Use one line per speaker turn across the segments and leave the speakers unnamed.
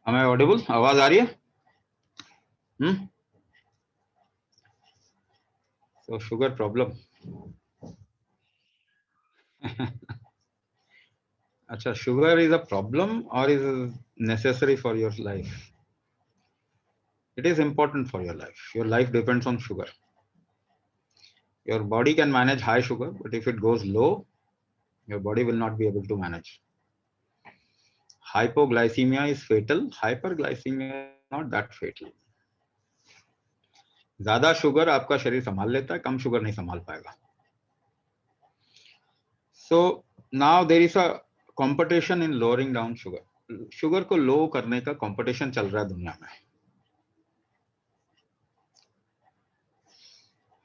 Am I audible? आवाज आ रही है? So sugar problem. अच्छा, sugar is a problem or is necessary for your life? It is important for your life. Your life depends on sugar. Your body can manage high sugar, but if it goes low, your body will not be able to manage. Hypoglycemia is fatal. Hyperglycemia is not that fatal. ज्यादा sugar आपका शरीर संभाल लेता है, कम sugar नहीं संभाल पाएगा. So now there is a competition in lowering down sugar. Sugar को लो करने का कंपटीशन चल रहा है दुनिया में.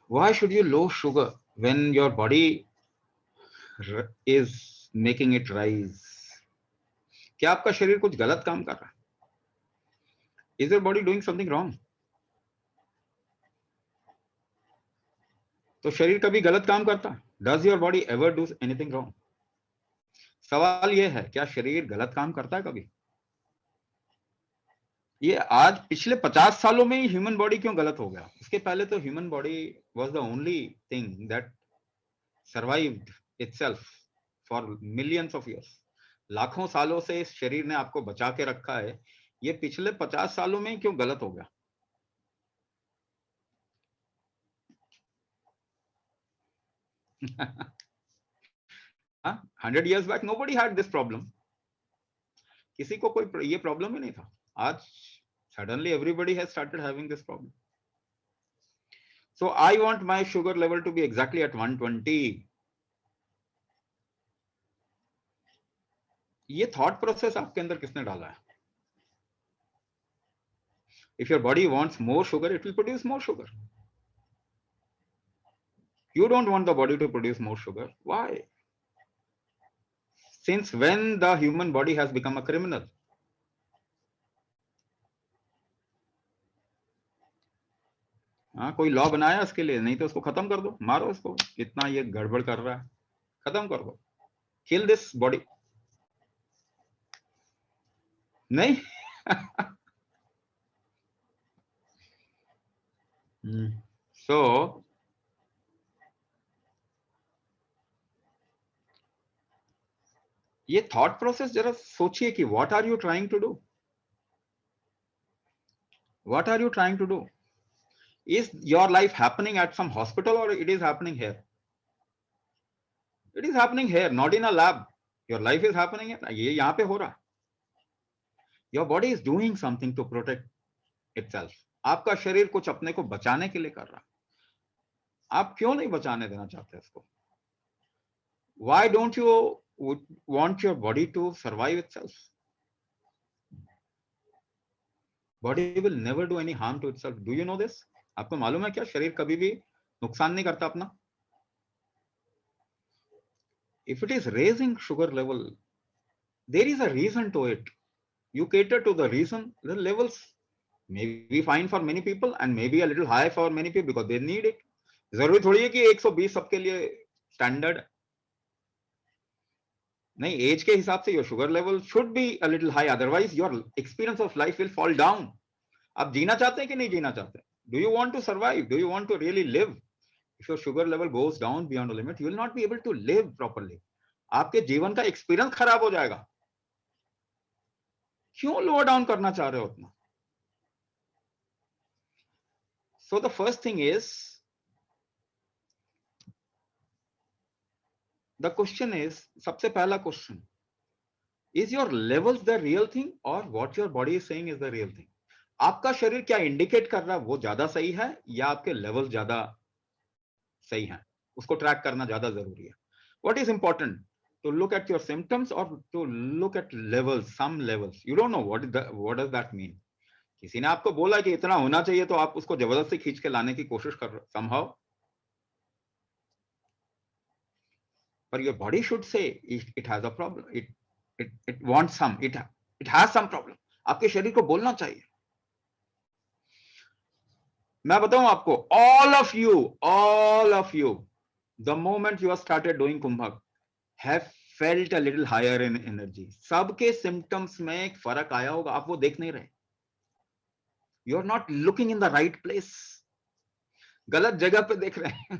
Why should you low sugar when your body is making it rise? क्या आपका शरीर कुछ गलत काम कर रहा है? Is your body doing something wrong? तो शरीर कभी गलत काम करता है? Does your body ever do anything wrong? सवाल यह है, क्या शरीर गलत काम करता है कभी? ये आज पिछले 50 सालों में ही ह्यूमन बॉडी क्यों गलत हो गया? इसके पहले तो human body was the only thing that survived itself for millions of years. लाखों सालों से इस शरीर ने आपको बचा के रखा है. ये पिछले 50 सालों में क्यों गलत हो गया? हाँ, 100 years back nobody had this problem. किसी को कोई ये प्रॉब्लम ही नहीं था. आज suddenly everybody has started having this problem. So I want my sugar level to be exactly at 120. ये thought process आपके अंदर किसने डाला है? If your body wants more sugar, it will produce more sugar. You don't want the body to produce more sugar. Why? Since when the human body has become a criminal? हाँ, कोई law बनाया इसके लिए? नहीं तो उसको खत्म कर दो, मारो उसको, इतना ये गड़बड़ कर रहा है, खत्म कर दो, किल दिस बॉडी. नहीं. So ये थॉट प्रोसेस जरा सोचिए कि what are you trying to do? What are you trying to do? Is your life happening at some hospital or it is happening here? It is happening here, not in a lab. Your life is happening here. ये यहाँ पे हो रहा है. Your body is doing something to protect itself. आपका शरीर कुछ अपने को बचाने के लिए कर रहा है. आप क्यों नहीं बचाने देना चाहते इसको? Why don't you want your body to survive itself? Body will never do any harm to itself. Do you know this? आपको मालूम है क्या, शरीर कभी भी नुकसान नहीं करता अपना. If it is raising sugar level, there is a reason to it. You cater to the reason. The levels may be fine for many people and maybe a little high for many people because they need it. जरूरी थोड़ी है कि 120 सबके लिए standard नहीं. As के हिसाब से your sugar level should be a little high, otherwise your experience of life will fall down. आप जीना चाहते हैं कि नहीं जीना चाहते? Do you want to survive? Do you want to really live? If your sugar level goes down beyond the limit, you will not be able to live properly. आपके जीवन का एक्सपीरियंस खराब हो जाएगा. क्यों लोअर डाउन करना चाह रहे हो उतना? So the first thing is, the question is, सबसे पहला question, is your levels the real thing और what your body is saying is the real thing? आपका शरीर क्या इंडिकेट कर रहा है वो ज्यादा सही है या आपके लेवल ज्यादा सही हैं? उसको ट्रैक करना ज्यादा जरूरी है. What is important? to look at your symptoms or to look at levels, some levels. You don't know what does that mean. किसी ने आपको बोला कि इतना होना चाहिए तो आप उसको जबरदस्ती खींच के लाने की कोशिश कर रहे somehow. But your body should say it has a problem. It wants some. It has some problem. आपके शरीर को बोलना चाहिए. मैं बताऊं आपको, all of you, the moment you have started doing कुंभक, have felt a little higher in energy. सबके symptoms में एक फर्क आया होगा, आप वो देख नहीं रहे. You are not looking in the right place. गलत जगह पे देख रहे हैं.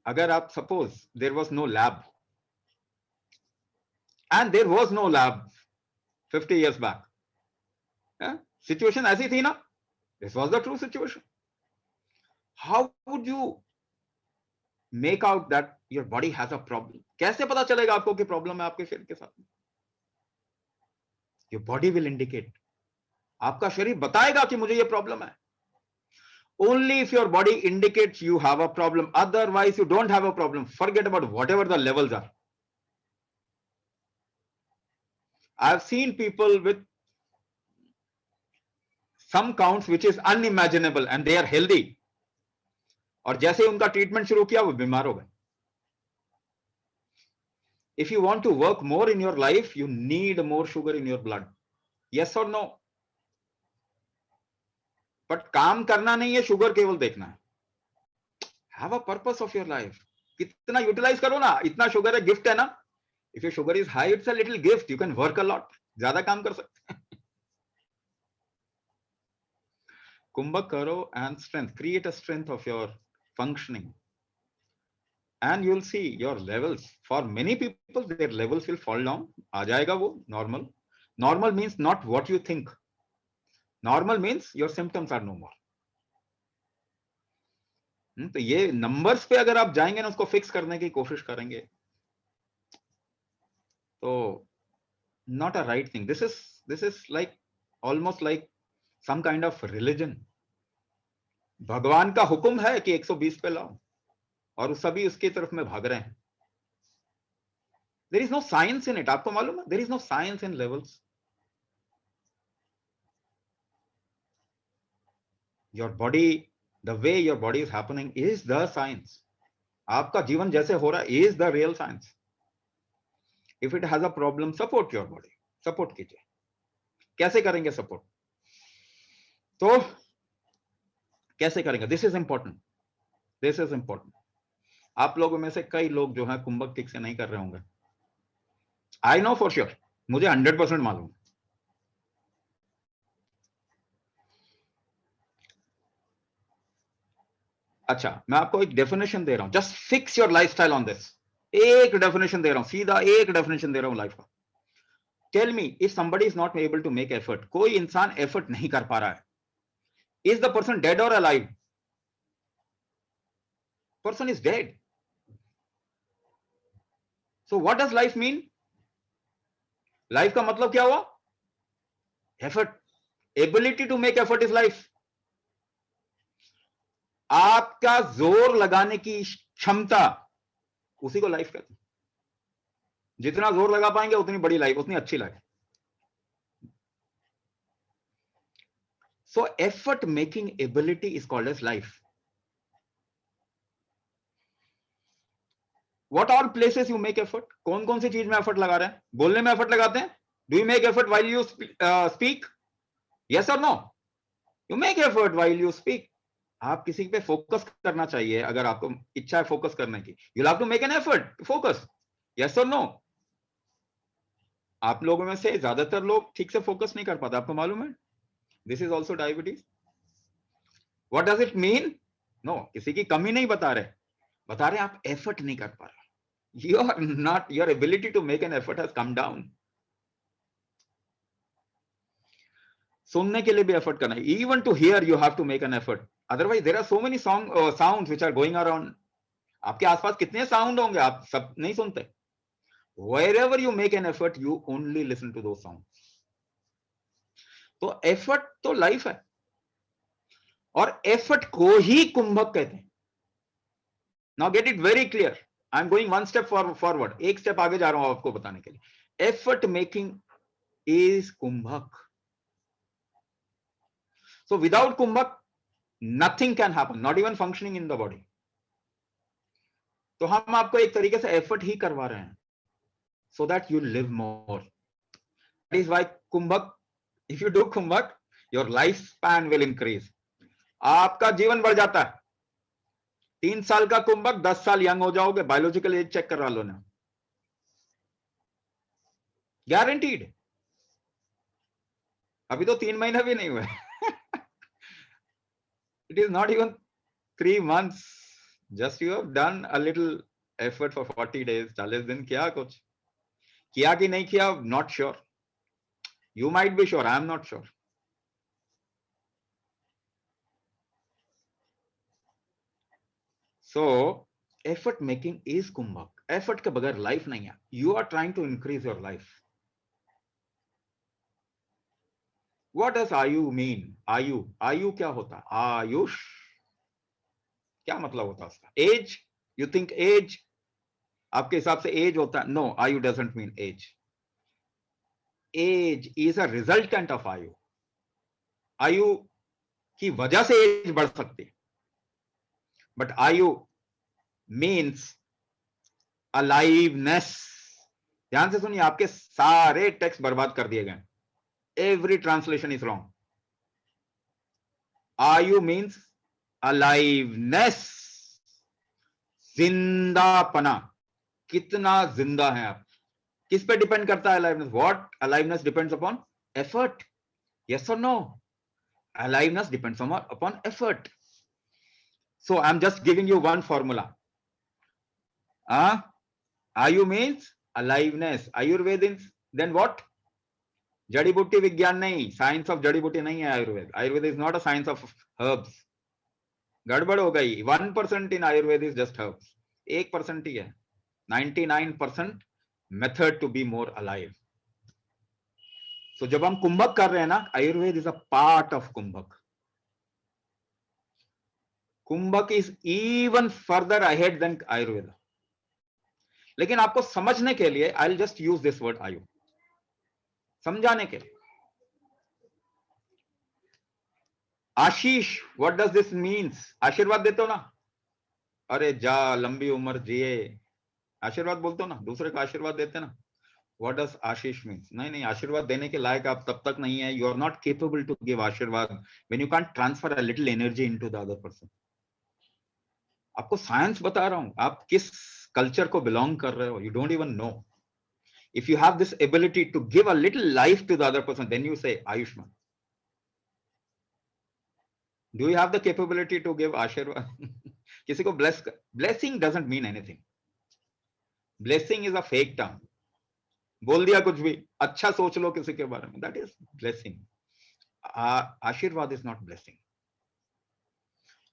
अगर आप suppose there was no lab, and there was no lab 50 years back, situation ऐसी थी ना, this was the true situation. How would you make out that your body has a problem? कैसे पता चलेगा आपको कि प्रॉब्लम है आपके शरीर के साथ में? Your body will indicate. आपका शरीर बताएगा कि मुझे ये प्रॉब्लम है. Only if your body indicates you have a problem, otherwise you don't have a problem. Forget about whatever the levels are. I've seen people with some counts which is unimaginable and they are healthy. और जैसे उनका treatment शुरू किया वो बीमार हो गए. If you want to work more in your life, you need more sugar in your blood. Yes or no? But काम करना नहीं है, शुगर केवल देखना है. Have a purpose of your life. कितना यूटिलाइज करो ना, इतना शुगर है, गिफ्ट है ना. If your sugar is high, it's a little gift. You can work a lot. ज्यादा काम कर सकते हैं. कुंभक करो and strength. Create a strength of your functioning. And you'll see your levels. For many people, their levels will fall down. आ जाएगा वो normal. Normal means not what you think. Normal means your symptoms are no more. तो ये numbers पे अगर आप जाएंगे ना, उसको फिक्स करने की कोशिश करेंगे, तो not a right thing. This is like almost like some kind of religion. भगवान का हुक्म है कि 120 पे लाओ और सभी उसकी तरफ में भाग रहे हैं. There is no science in it. आपको मालूम है? There is no science in levels. Your body, the way your body is happening is the science. आपका जीवन जैसे हो रहा है is the real science. If it has a problem, support your body. Support कीजिए. कैसे करेंगे support? तो कैसे करेंगे? This is important. This is important. आप लोगों में से कई लोग जो हैं कुंभक ठीक से नहीं कर रहे होंगे. I know for sure. मुझे 100% मालूम है. अच्छा, मैं आपको एक डेफिनेशन दे रहा हूं. Just fix your lifestyle on this. एक डेफिनेशन दे रहा हूं, सीधा एक डेफिनेशन दे रहा हूं लाइफ का. Tell me if somebody is not able to make effort. कोई इंसान एफर्ट नहीं कर पा रहा है. Is the person dead or alive? Person is dead. So what does life mean? Life का मतलब क्या हुआ? Effort. Ability to make effort is life. आपका जोर लगाने की क्षमता, उसी को लाइफ कहते हैं. जितना जोर लगा पाएंगे उतनी बड़ी लाइफ, उतनी अच्छी life. So effort making ability is called as life. What all places you make effort? कौन कौन सी चीज में एफर्ट लगा रहे हैं? बोलने में एफर्ट लगाते हैं. Do you make effort while you speak? Yes or no? You make effort while you speak. आप किसी पे फोकस करना चाहिए. अगर आपको इच्छा है फोकस करने की, you'll have to make an effort to focus. Yes or no? आप लोगों में से ज्यादातर लोग ठीक से फोकस नहीं कर पाते. आपको मालूम है? This is also diabetes. What does it mean? No, किसी की कमी नहीं बता रहे आप एफर्ट नहीं कर पा रहे. Your ability to make an effort has come down. सुनने के लिए भी एफर्ट करना है. Even to hear you have to make an effort. Otherwise there are so many sounds which are going around. आपके आसपास कितने साउंड होंगे, आप सब नहीं सुनते. Wherever you make an effort, you only listen to those sounds. तो effort तो लाइफ है, और एफर्ट को ही कुंभक कहते हैं. Now get it very clear. I am going one step forward. एक स्टेप आगे जा रहा हूं आपको बताने के लिए. एफर्ट मेकिंग इज कुंभक. सो विदाउट कुंभक nothing can happen, not even functioning in the body. तो हम आपको एक तरीके से एफर्ट ही करवा रहे हैं so that you live more. That is why कुंभक, if you do kumbhak, your lifespan will increase. आपका जीवन बढ़ जाता है. 3 साल का कुंभक 10 साल यंग हो जाओगे, बायोलॉजिकल एज चेक करा लो ना, गारंटीड। अभी तो 3 महीने भी नहीं हुए। It is not even 3 months, just you have done a little effort for 40 days, 40 दिन किया, कुछ किया कि नहीं किया, not sure. You might be sure, I am not sure. So effort making is कुंभक। एफर्ट के बगैर लाइफ नहीं है। You are trying to increase your life. What does आयु मीन? आयु, आयु क्या होता? आयुष क्या मतलब होता है उसका? एज, यू थिंक एज, आपके हिसाब से एज होता है? नो, आयु doesn't mean age. Age is a resultant of आयु। आयु की वजह से एज बढ़ सकती है, बट आयु मीन्स अलाइवनेस। ध्यान से सुनिए, आपके सारे टेक्स्ट बर्बाद कर दिए गए। Every translation is wrong. Ayu means aliveness, जिंदापना। कितना जिंदा है आप? किस पे डिपेंड करता है aliveness? What aliveness depends upon? Effort. Yes और no? Aliveness depends upon effort. So I'm just giving you one formula. Ayu means aliveness. Ayurveda, then what? जड़ी बूटी विज्ञान नहीं, साइंस ऑफ जड़ी बूटी नहीं है Ayurveda. Ayurveda is not a science of herbs. गड़बड़ हो गई. 1% in Ayurveda is just herbs. 1% ही है. 99% method to be more alive. So जब हम कुंभक कर रहे हैं ना, Ayurveda is a part of kumbhak. Kumbhak is even further ahead than Ayurveda. लेकिन आपको समझने के लिए I will just use this word ayu, समझाने के लिए. Ashish, what does this means? आशीर्वाद देते हो ना, अरे जा लंबी उम्र जिए, आशीर्वाद बोलते हो ना, दूसरे का आशीर्वाद देते ना. What does Ashish means? नहीं नहीं, आशीर्वाद देने के लायक आप तब तक नहीं है. You are not capable to give ashirwad when you can't transfer a little energy into the other person. आपको साइंस बता रहा हूं, आप किस कल्चर को बिलोंग कर रहे हो, you don't even no. If you have this ability to give a little life to the other person, then you say Ayushman. Do you have the capability to give Ashirwad? किसी को bless? Blessing doesn't mean anything. Blessing is a fake term. बोल दिया कुछ भी, अच्छा सोच लो किसी के बारे में, that is blessing. Ashirwad is not blessing.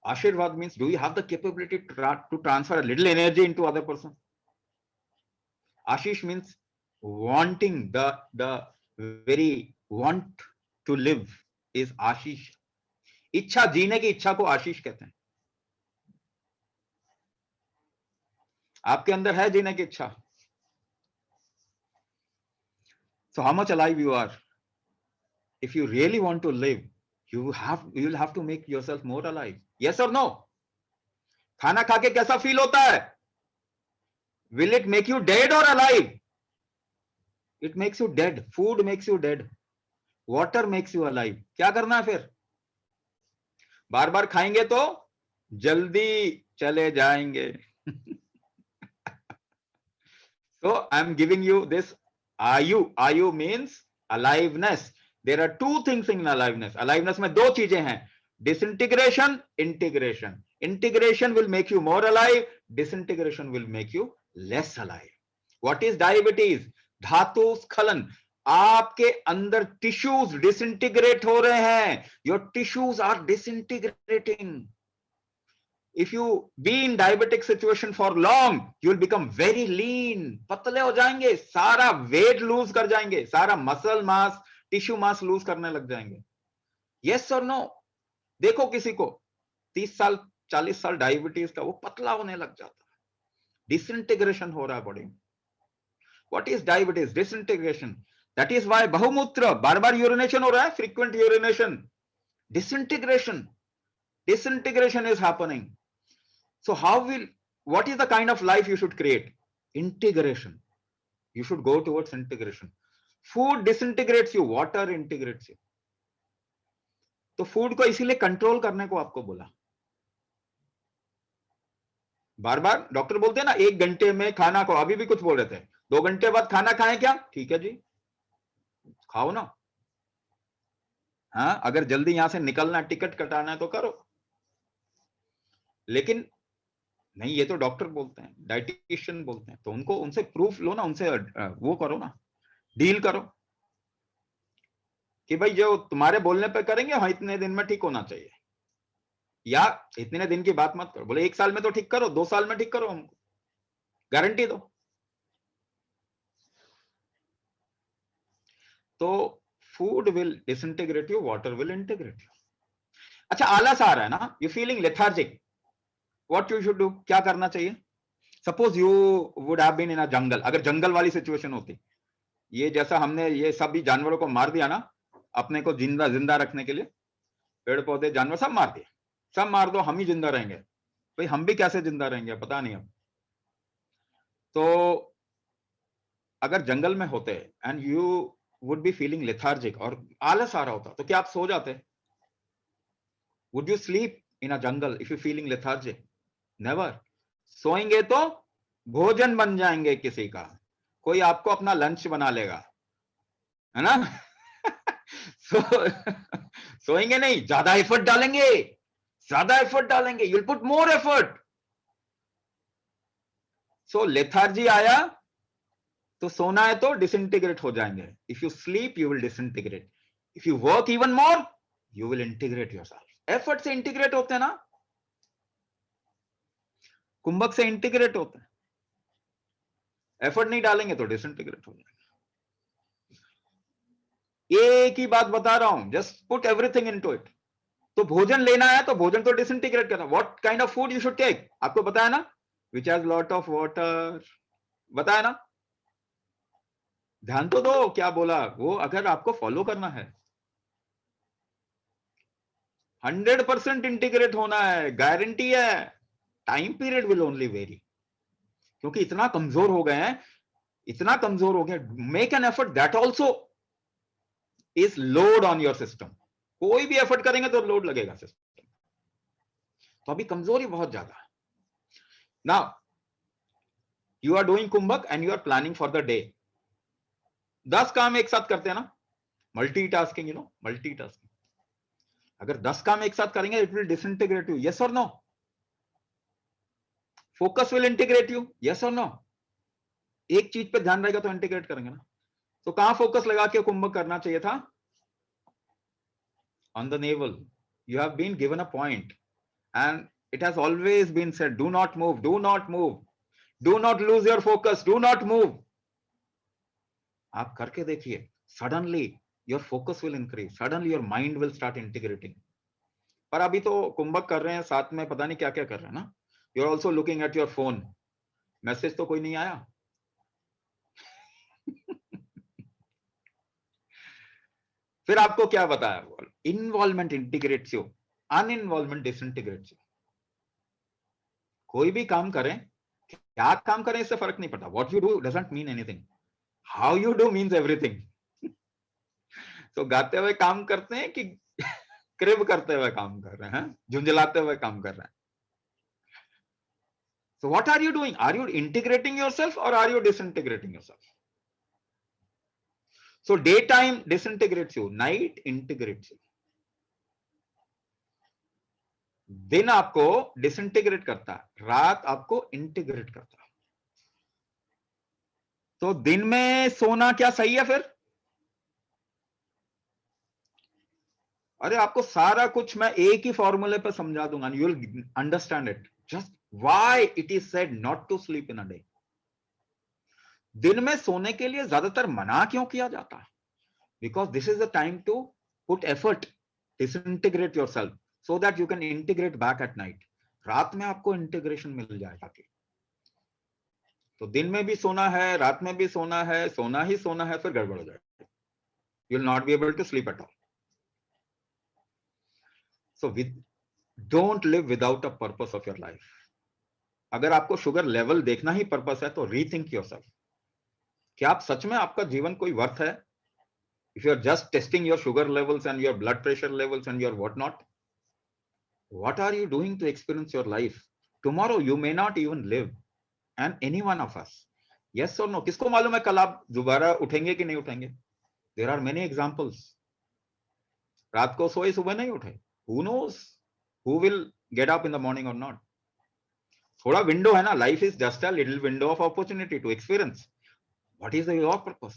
Ashirwad means, do you have the capability to transfer a little energy into other person? Ashish means wanting, the very want to live is Ashish. इच्छा, जीने की इच्छा को आशीष कहते हैं. आपके अंदर है जीने की इच्छा. So how much alive you are? If you really want to live, you will have to make yourself more alive. Yes or no? खाना खा के कैसा फील होता है? Will it make you dead or alive? It makes you dead. Food makes you dead. Water makes you alive. क्या करना है फिर? बार बार खाएंगे तो जल्दी चले जाएंगे. So I'm giving you this आयु. आयु means aliveness. There are two things in aliveness. Aliveness में दो चीजें हैं, disintegration, integration. Integration will make you more alive. Disintegration will make you less alive. What is diabetes? धातु स्खलन. आपके अंदर टिश्यूज डिसइंटीग्रेट हो रहे हैं. Your tissues are disintegrating. If you be in diabetic situation for long, you will become very lean. पतले हो जाएंगे, सारा वेट लूज कर जाएंगे, सारा मसल मास, टिश्यू मास लूज करने लग जाएंगे. Yes or no? देखो किसी को 30 साल 40 साल डायबिटीज का, वो पतला होने लग जाता है. डिसइंटीग्रेशन हो रहा है बॉडी में. What is diabetes? Disintegration. That is why बहुमूत्र, बार बार यूरिनेशन हो रहा है, frequent urination. Disintegration. Disintegration is happening. So what is the kind of life you should create? Integration. You should go towards integration. Food disintegrates you, water integrates you. तो food को इसीलिए control करने को आपको बोला. बार बार डॉक्टर बोलते हैं ना 1 घंटे में खाना खाओ, अभी भी कुछ बोल रहे थे 2 घंटे बाद खाना खाएं क्या, ठीक है जी खाओ ना। हाँ अगर जल्दी यहां से निकलना टिकट कटाना है तो करो, लेकिन नहीं ये तो डॉक्टर बोलते हैं, डाइटिशियन बोलते हैं, तो उनको उनसे प्रूफ लो ना, उनसे वो करो ना, डील करो कि भाई जो तुम्हारे बोलने पे करेंगे हाँ इतने दिन में ठीक होना चाहिए, या इतने दिन की बात मत करो, बोले 1 साल में तो ठीक करो, 2 साल में ठीक करो, हमको गारंटी दो। तो food will disintegrate you, water will integrate you. अच्छा आलस आ रहा है ना, you feeling lethargic, what you should do, क्या करना चाहिए? Suppose you would have been in a jungle, अगर जंगल वाली सिचुएशन होती, ये जैसा हमने ये सभी जानवरों को मार दिया ना अपने को जिंदा जिंदा रखने के लिए, पेड़ पौधे जानवर सब मार दिए, सब मार दो, हम ही जिंदा रहेंगे, भाई हम भी कैसे जिंदा रहेंगे पता नहीं अब। तो अगर जंगल में होते and you would be feeling lethargic और आलस आ रहा होता, तो क्या आप सो जाते? Would you sleep in a jungle if you feeling lethargic? Never. सोएंगे तो भोजन बन जाएंगे किसी का, कोई आपको अपना लंच बना लेगा, है ना? सो सोएंगे नहीं, ज्यादा एफर्ट डालेंगे, ज्यादा एफर्ट डालेंगे, you will put more effort. So lethargy आया तो सोना है तो डिसइंटीग्रेट हो जाएंगे, if you sleep you will disintegrate, if you work even more you will integrate yourself. Effort से इंटीग्रेट होते हैं ना, कुंभक से इंटीग्रेट होते हैं, एफर्ट नहीं डालेंगे तो डिसइंटीग्रेट हो जाएंगे। एक ही बात बता रहा हूं, just put everything into it. तो भोजन लेना है तो भोजन तो डिसइंटीग्रेट करना, what kind of food you should take, आपको बताया ना, which has lot of water, बताया ना, ध्यान तो दो क्या बोला वो, अगर आपको फॉलो करना है 100% इंटीग्रेट होना है, गारंटी है। Time period will only very, क्योंकि इतना कमजोर हो गए हैं, इतना कमजोर हो गए, make an effort that also is load on your system, कोई भी एफर्ट करेंगे तो लोड लगेगा सिस्टम, तो अभी कमजोरी बहुत ज्यादा। Now you are doing kumbhak and you are planning for the day, 10 काम एक साथ करते हैं ना, मल्टीटास्किंग, यू नो मल्टीटास्किंग, अगर 10 काम एक साथ करेंगे it will disintegrate you, yes और no? Focus will integrate you, yes और नो? एक चीज पे ध्यान रहेगा तो इंटीग्रेट करेंगे ना, तो कहां फोकस लगा के कुंभक करना चाहिए था? On the navel. You have been given a point and it has always been said, do not move, do not move, do not lose your focus, do not move. आप करके देखिए, suddenly your focus will increase, suddenly your mind will start integrating. पर अभी तो कुंभक कर रहे हैं साथ में पता नहीं क्या क्या कर रहे हैं ना, you are also looking at your phone, message तो कोई नहीं आया। फिर आपको क्या बताया, involvement integrates you, uninvolvement disintegrates you. कोई भी काम करें, क्या काम करें इससे फर्क नहीं पड़ता, what you do doesn't mean anything, how you do means everything. तो गाते हुए काम करते हैं कि क्रिब करते हुए काम कर रहे हैं, झुंझलाते हुए काम कर रहे हैं? So what are you doing? Are you integrating yourself or are you disintegrating yourself? So daytime disintegrates you, night integrates you. दिन आपको डिसइंटीग्रेट करता है, रात आपको इंटीग्रेट करता है। तो दिन में सोना क्या सही है फिर? अरे आपको सारा कुछ मैं एक ही फॉर्मूले पे समझा दूंगा, you will understand it, just why it is said not to sleep in a day. दिन में सोने के लिए ज्यादातर मना क्यों किया जाता है? Because this is the time to put effort, disintegrate yourself so that you can integrate back at night. रात में आपको इंटीग्रेशन मिल जाएगा। तो दिन में भी सोना है, रात में भी सोना है, सोना ही सोना है, फिर गड़बड़ हो जाएगा, you will not be able to sleep at all. So don't live without a purpose of your life. अगर आपको शुगर लेवल देखना ही पर्पस है तो रीथिंक योरसेल्फ, क्या आप सच में आपका जीवन कोई वर्थ है? If you are just testing your sugar levels and your blood pressure levels and your what not, what are you doing to experience your life, tomorrow you may not even live, and any one of us, yes or no, किसको मालूम है कल आप दोबारा उठेंगे कि नहीं उठेंगे? There are many examples. रात को सोए सुबह नहीं उठे, who knows who will get up in the morning or not? थोड़ा विंडो है ना, life is just a little window of opportunity to experience. What is your purpose?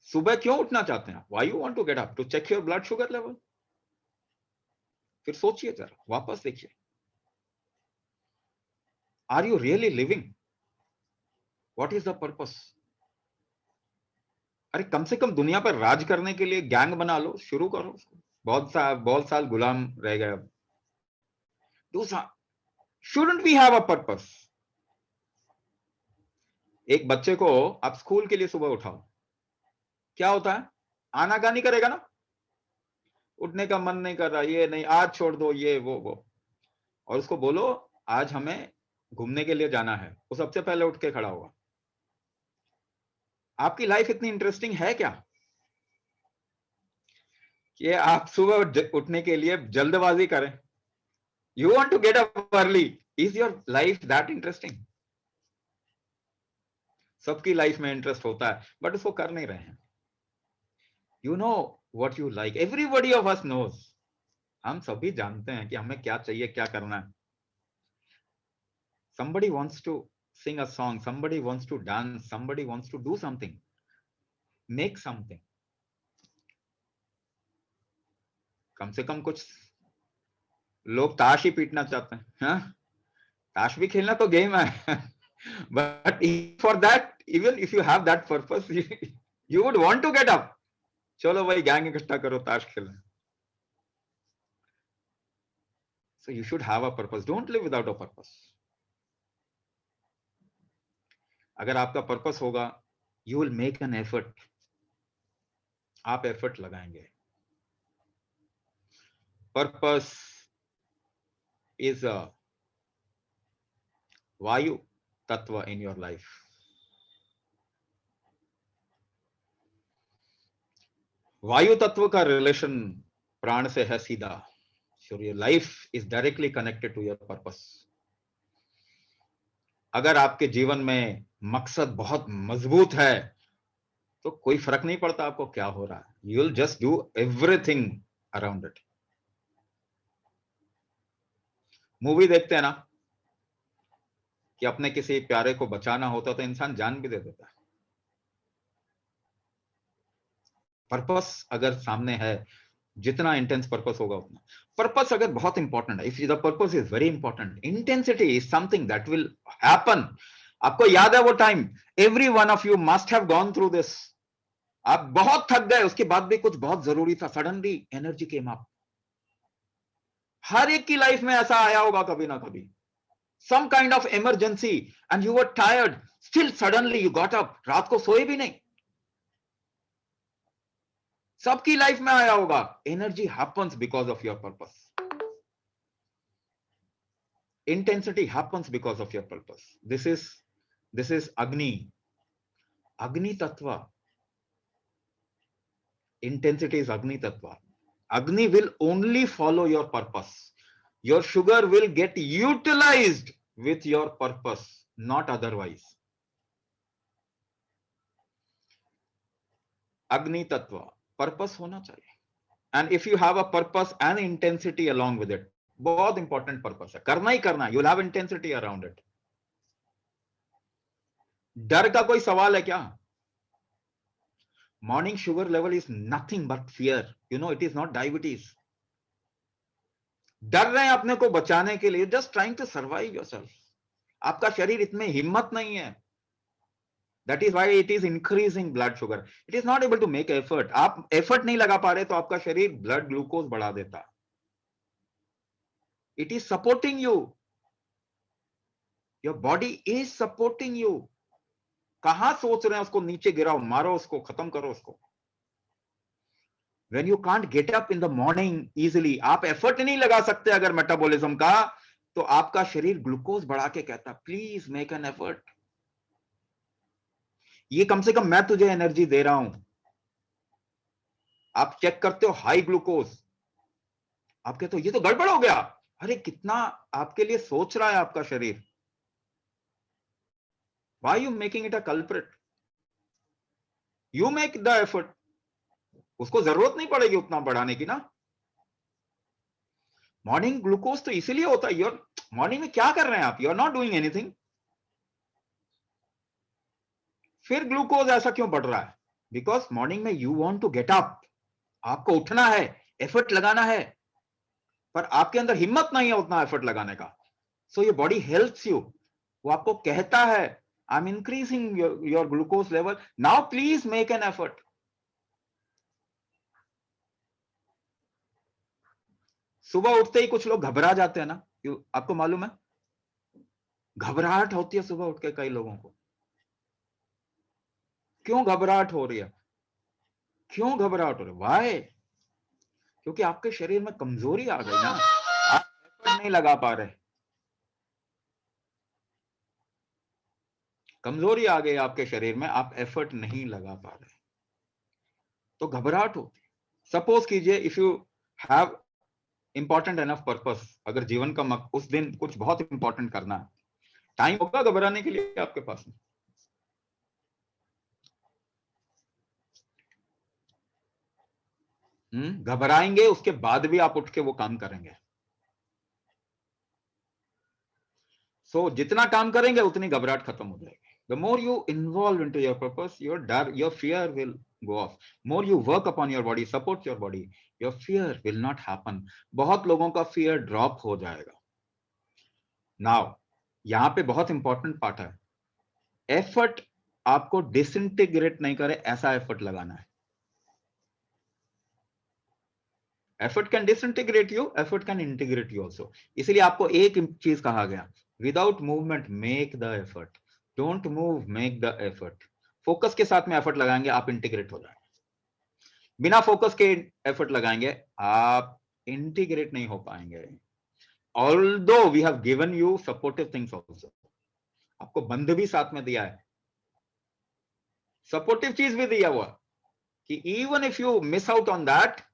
सुबह क्यों उठना चाहते हैं? Why you want to get up? To check your blood sugar level? फिर सोचिए जरा, वापस देखिए. Are you really living? What is the purpose? अरे कम से कम दुनिया पर राज करने के लिए गैंग बना लो, शुरू करो उसको. बहुत साल गुलाम रह गए. अब दूसरा, shouldn't we have a purpose? एक बच्चे को आप स्कूल के लिए सुबह उठाओ, क्या होता है? आनाकानी करेगा ना, उठने का मन नहीं कर रहा, ये नहीं, आज छोड़ दो, ये वो. और उसको बोलो आज हमें घूमने के लिए जाना है, वो सबसे पहले उठ के खड़ा होगा. आपकी लाइफ इतनी इंटरेस्टिंग है क्या कि आप सुबह उठने के लिए जल्दबाजी करें? You want to get up early. Is your life that interesting? सबकी लाइफ में इंटरेस्ट होता है, बट उसको कर नहीं रहे हैं. You know what you like. Everybody of us knows. हम सभी जानते हैं कि हमें क्या चाहिए, क्या करना है. Somebody wants to sing a song, somebody wants to dance, somebody wants to do something, make something. कम से कम कुछ लोग ताश ही पीटना चाहते हैं. हाँ, ताश भी खेलना तो गेम है. But for that, even if you have that purpose, you would want to get up. चलो भाई गैंग इकट्ठा करो, ताश खेलना. So you should have a purpose. Don't live without a purpose. अगर आपका पर्पस होगा, you will make an effort. आप एफर्ट लगाएंगे. पर्पस इज अ वायु तत्व इन योर लाइफ. वायु तत्व का रिलेशन प्राण से है सीधा. So your life is directly connected to your purpose. अगर आपके जीवन में मकसद बहुत मजबूत है तो कोई फर्क नहीं पड़ता आपको क्या हो रहा है. You will just do everything around it. Movie देखते हैं ना कि अपने किसी प्यारे को बचाना होता तो इंसान जान भी दे देता है. पर्पस अगर सामने है, जितना इंटेंस पर्पस होगा उतना. पर्पस अगर बहुत इंपॉर्टेंट है, if the purpose is very important, intensity is something that will happen. आपको याद है वो time? Every one of you must have gone through this. आप बहुत थक गए, उसके बाद भी कुछ बहुत जरूरी था, सडनली एनर्जी केम अप. हर एक की लाइफ में ऐसा आया होगा कभी ना कभी. Some kind of emergency and you were tired, still suddenly you got up. रात को सोए भी नहीं. सबकी लाइफ में आया होगा. Energy happens because of your purpose. Intensity happens because of your purpose. This is अग्नि. अग्नि तत्व. Intensity is Agni Tattva. Agni will only follow your purpose. Your sugar will get utilized with your purpose, not otherwise. Agni Tattva. Purpose होना चाहिए. And if you have a purpose and intensity along with it, बहुत important purpose है. करना ही करना. You'll have intensity around it. डर का कोई सवाल है क्या? Morning sugar level is nothing but fear. You know, it is not diabetes. डर रहे हैं अपने को बचाने के लिए. Just trying to survive yourself. आपका शरीर इतने हिम्मत नहीं है. That is why it is increasing blood sugar. It is not able to make effort. आप effort नहीं लगा पा रहे तो आपका शरीर blood glucose बढ़ा देता. It is supporting you. Your body is supporting you. कहां सोच रहे हैं उसको नीचे गिराओ, मारो उसको, खत्म करो उसको. When you can't get up in the morning easily, आप एफर्ट नहीं लगा सकते अगर मेटाबॉलिज्म का, तो आपका शरीर ग्लूकोज बढ़ा के कहता प्लीज मेक एन एफर्ट. ये कम से कम मैं तुझे एनर्जी दे रहा हूं. आप चेक करते हो हाई ग्लूकोज, आपके तो ये तो गड़बड़ हो गया, अरे कितना आपके लिए सोच रहा है आपका शरीर, why you making it a culprit? You make the effort, उसको जरूरत नहीं पड़ेगी उतना बढ़ाने की ना। मॉर्निंग ग्लूकोज तो इसीलिए होता है, यूर मॉर्निंग में क्या कर रहे हैं आप, you are not doing anything, फिर ग्लूकोज ऐसा क्यों बढ़ रहा है? बिकॉज मॉर्निंग में you want to get up, आपको उठना है, एफर्ट लगाना है, पर आपके अंदर हिम्मत नहीं है उतना एफर्ट लगाने का। So your body helps you, वो आपको कहता है I am increasing your glucose level, now please make an effort. सुबह उठते ही कुछ लोग घबरा जाते हैं ना, आपको मालूम है, घबराहट होती है सुबह उठ के कई लोगों को। क्यों घबराहट हो रही है, क्यों घबराहट हो रही है, वाई? क्योंकि आपके शरीर में कमजोरी आ गई ना, आप एफर्ट नहीं लगा पा रहे, कमजोरी आ गई आपके शरीर में, आप एफर्ट नहीं लगा पा रहे, तो घबराहट होती है। सपोज कीजिए if you have important enough purpose, अगर जीवन का उस दिन कुछ बहुत इंपॉर्टेंट करना है, टाइम होगा घबराने के लिए आपके पास में? घबराएंगे, उसके बाद भी आप उठ के वो काम करेंगे। सो जितना काम करेंगे उतनी घबराहट खत्म हो जाएगी। The more you involve into your purpose, your fear will go off. More you work upon your body, support your body, your fear will not happen. बहुत लोगों का fear drop हो जाएगा। Now, यहाँ पे बहुत इंपॉर्टेंट पार्ट है, effort आपको डिसइंटीग्रेट नहीं करे ऐसा एफर्ट लगाना है। Effort can disintegrate you, effort can integrate you also. इसलिए आपको एक चीज कहा गया, without movement make the effort, don't move make the effort. Focus के साथ में एफर्ट लगाएंगे आप इंटीग्रेट हो जाएंगे, बिना फोकस के एफर्ट लगाएंगे आप इंटीग्रेट नहीं हो पाएंगे। Although we have given you supportive things also, आपको बंध भी साथ में दिया है, सपोर्टिव चीज भी दिया हुआ कि even if you miss out on that,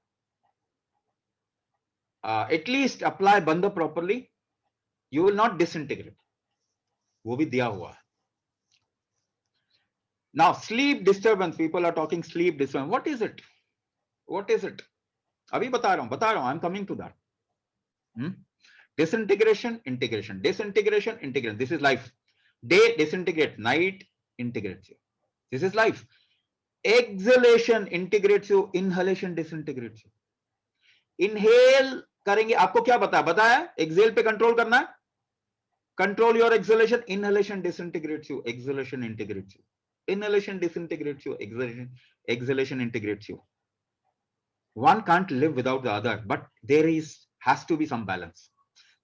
at least apply bandha properly, you will not disintegrate, वो भी दिया हुआ है। Now sleep disturbance, people are talking sleep disturbance, what is it, what is it? अभी बता रहा हूं, I'm coming to that. Disintegration, integration, disintegration, integration, this is life. Day disintegrate, night integrates you, this is life. Exhalation integrates you, inhalation disintegrates you. Inhale करेंगे, आपको क्या बताया Excel पे control करना है, control your exhalation, inhalation disintegrates you, exhalation integrates you, inhalation disintegrates you, exhalation integrates you. One can't live without the other, but there has to be some balance.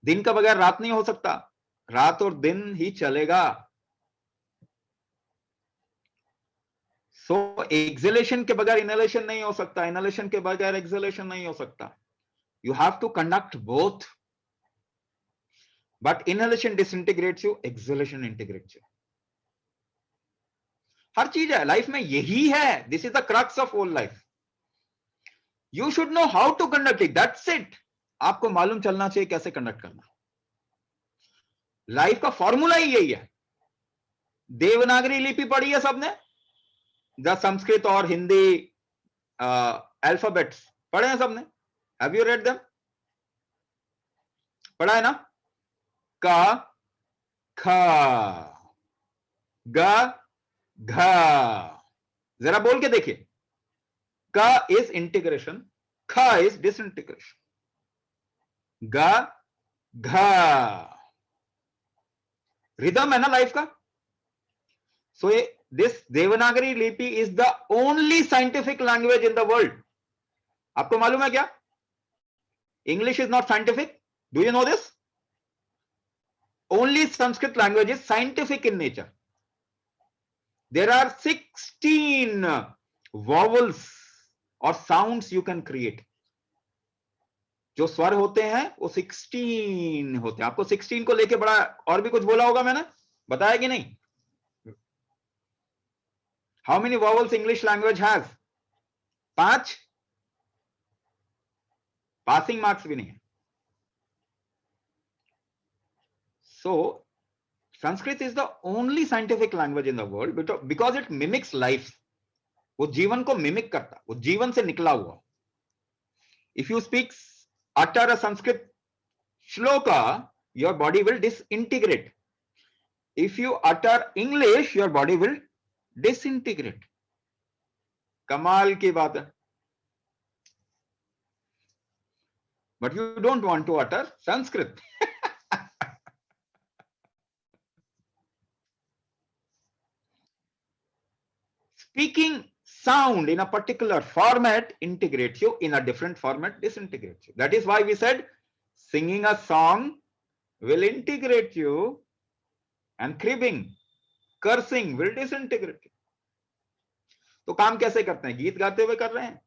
दिन का बगैर रात नहीं हो सकता, रात और दिन ही चलेगा। सो एक्सेलेशन के बगैर इनहेलेशन नहीं हो सकता, इनहेलेशन के बगैर एक्सेलेशन नहीं हो सकता। You have to conduct both. But inhalation disintegrates you, exhalation integrates you. हर चीज है लाइफ में, यही है, this is the crux of whole life. You should know how to conduct it, that's it. आपको मालूम चलना चाहिए कैसे कंडक्ट करना। लाइफ का फॉर्मूला ही यही है। देवनागरी लिपि पढ़ी है सबने, द संस्कृत और हिंदी अल्फाबेट्स पढ़े हैं सबने, हैव यू रेड देम? पढ़ा है ना? क ख ग घ, जरा बोल के देखिए। क इज इंटीग्रेशन, ख इज डिसइंटीग्रेशन, ग घ रिदम है ना लाइफ का। सो दिस देवनागरी लिपि is the only scientific language in the world. आपको मालूम है क्या? English is not scientific, do you no this? Only Sanskrit language is scientific in nature. There are 16 vowels or sounds you can create. जो स्वर होते हैं वो 16 होते हैं। आपको 16 को लेके बड़ा और भी कुछ बोला होगा मैंने, बताया कि नहीं? How many vowels English language has? 5? Passing marks भी नहीं है. So Sanskrit is the only scientific language in the world because it mimics life. वो जीवन को मिमिक करता, वो जीवन से निकला हुआ. If you speak, utter a Sanskrit shloka, your body will disintegrate. If you utter English, your body will disintegrate. कमाल की बात है. But you don't want to utter Sanskrit. Speaking sound in a particular format integrates you, in a different format disintegrates you. That is why we said singing a song will integrate you, and cribbing, cursing will disintegrate you. तो काम कैसे करते हैं? गीत गाते हुए कर रहे हैं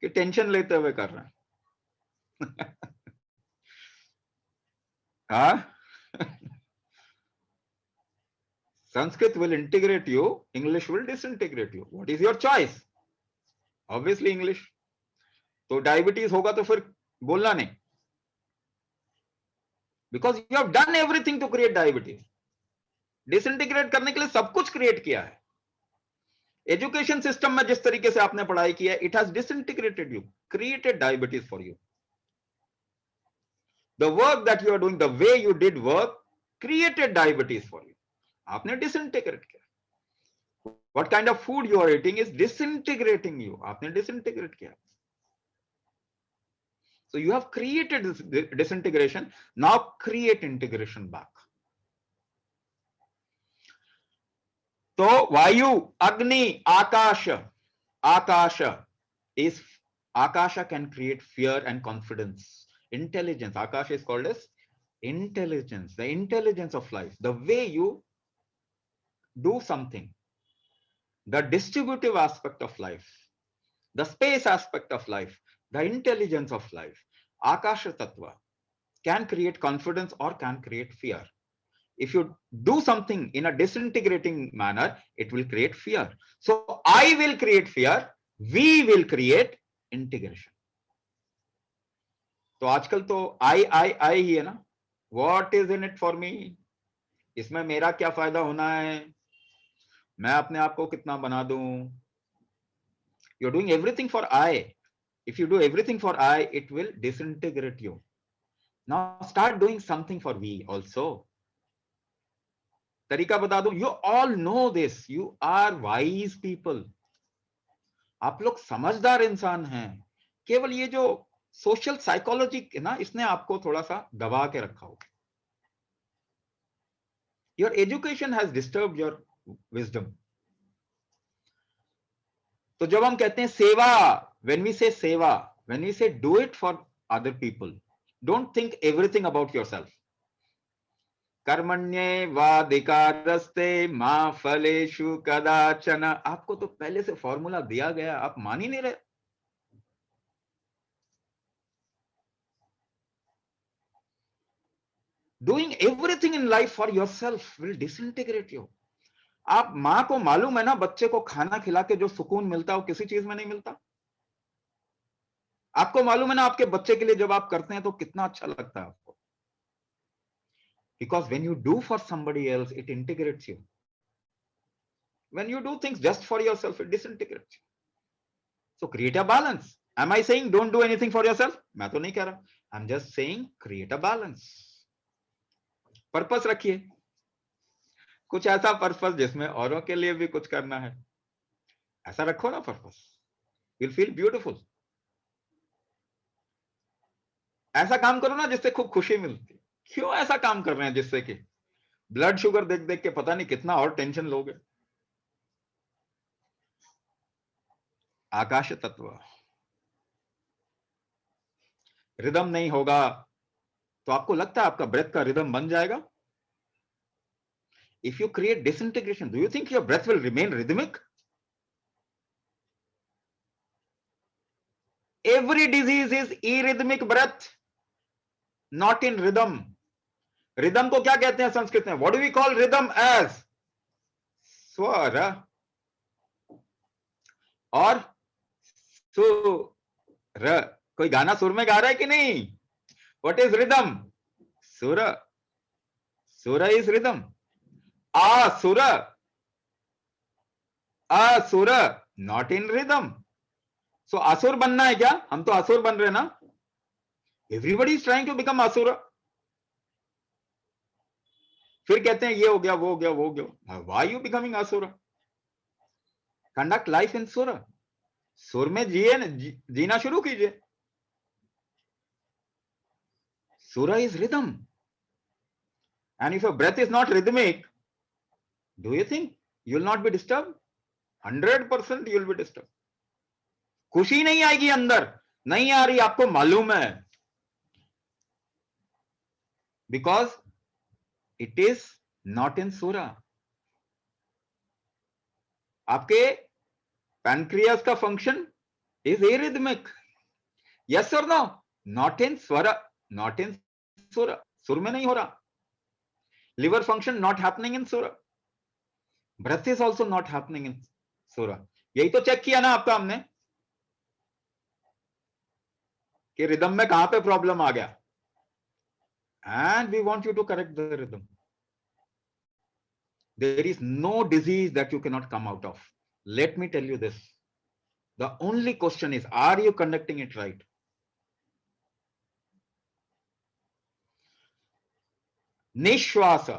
कि टेंशन लेते हुए कर रहे हैं? हाँ? Sanskrit will integrate you, English will disintegrate you. What is your choice? Obviously English. तो डायबिटीज होगा तो फिर बोलना नहीं, because you have done everything to create diabetes. Disintegrate करने के लिए सब कुछ क्रिएट किया है. एजुकेशन सिस्टम में जिस तरीके से आपने पढ़ाई की है, it has disintegrated you, created diabetes for you. The work that you are doing, the way you did work created diabetes for you. आपने डिसइंटीग्रेट किया. What kind of food you are eating is disintegrating you. आपने disintegrate किया. So you have created this disintegration. Now create integration back. So Vayu, Agni, Akasha. Akasha is, Akasha can create fear and confidence. Intelligence. Akasha is called as intelligence, the intelligence of life. The way you do something, the distributive aspect of life, the space aspect of life, the intelligence of life. Akasha Tattva can create confidence or can create fear. If you do something in a disintegrating manner, it will create fear. So I will create fear, we will create integration. तो आजकल तो I ही है ना. What is in it for me? इसमें मेरा क्या फायदा होना है? मैं अपने आप को कितना बना दूं? You're doing everything for I. If you do everything for I, it will disintegrate you. Now start doing something for we also. तरीका बता दूं. You all know this. You are wise people. आप लोग समझदार इंसान हैं. केवल ये जो सोशल साइकोलॉजी है ना, इसने आपको थोड़ा सा दबा के रखा हो. Your education has disturbed your wisdom. तो जब हम कहते हैं सेवा, when we say सेवा, when we say do it for other people, don't think everything about yourself. कर्मण्ये वाधिकारस्ते मा फलेषु कदाचन. आपको तो पहले से फॉर्मूला दिया गया, आप मान ही नहीं रहे. Doing everything in life for yourself will disintegrate you. आप मां को मालूम है ना, बच्चे को खाना खिला के जो सुकून मिलता है वो किसी चीज में नहीं मिलता. आपको मालूम है ना, आपके बच्चे के लिए जब आप करते हैं तो कितना अच्छा लगता है आपको. Because when you do for somebody else, it integrates you. When you do things just for yourself, it disintegrates you. So create a balance. Am I saying don't do anything for yourself? मैं तो नहीं कह रहा. I'm just saying create a balance. Purpose रखिए. कुछ ऐसा purpose जिसमें औरों के लिए भी कुछ करना है. ऐसा रखो ना पर्पस. You'll feel beautiful. ऐसा काम करो ना जिससे खूब खुशी मिलती. क्यों ऐसा काम कर रहे हैं जिससे कि ब्लड शुगर देख देख के पता नहीं कितना और टेंशन लोगे. आकाश तत्व. रिदम नहीं होगा तो आपको लगता है आपका ब्रेथ का रिदम बन जाएगा? If you create disintegration, do you think your breath will remain rhythmic? Every disease is arrhythmic breath, not in rhythm. Rhythm को क्या कहते हैं संस्कृत में? What do we call rhythm as? स्वर और सुर. कोई गाना सुर में गा रहा है कि नहीं? What is rhythm? सुर. सुर इज रिदम. सुर. असुर नॉट इन रिदम. सो असुर बनना है क्या? हम तो असुर बन रहे ना. Everybody is trying to become असुर. फिर कहते हैं ये हो गया, वो हो गया, वो हो गया. व्हाई यू बिकमिंग असुर? कंडक्ट लाइफ इन सुर. सुर में जिए, जीना शुरू कीजिए. Sura is rhythm. And if your breath is not rhythmic, do you think you will not be disturbed? 100% you will be disturbed. खुशी नहीं आएगी अंदर. नहीं आ रही, आपको मालूम है. Because it is not in Sura. आपके pancreas का function is arrhythmic. Yes or no? Not in Swara. Not in Sura. सुर में नहीं हो रहा. Liver function not happening in Sura. Breath is also not happening in Sura. यही तो check किया ना आपका हमने कि रिदम में कहां पे प्रॉब्लम आ गया. And we want you to correct the rhythm. There is no disease that you cannot come out of. Let me tell you this. The only question is, are you conducting it right? निश्वास,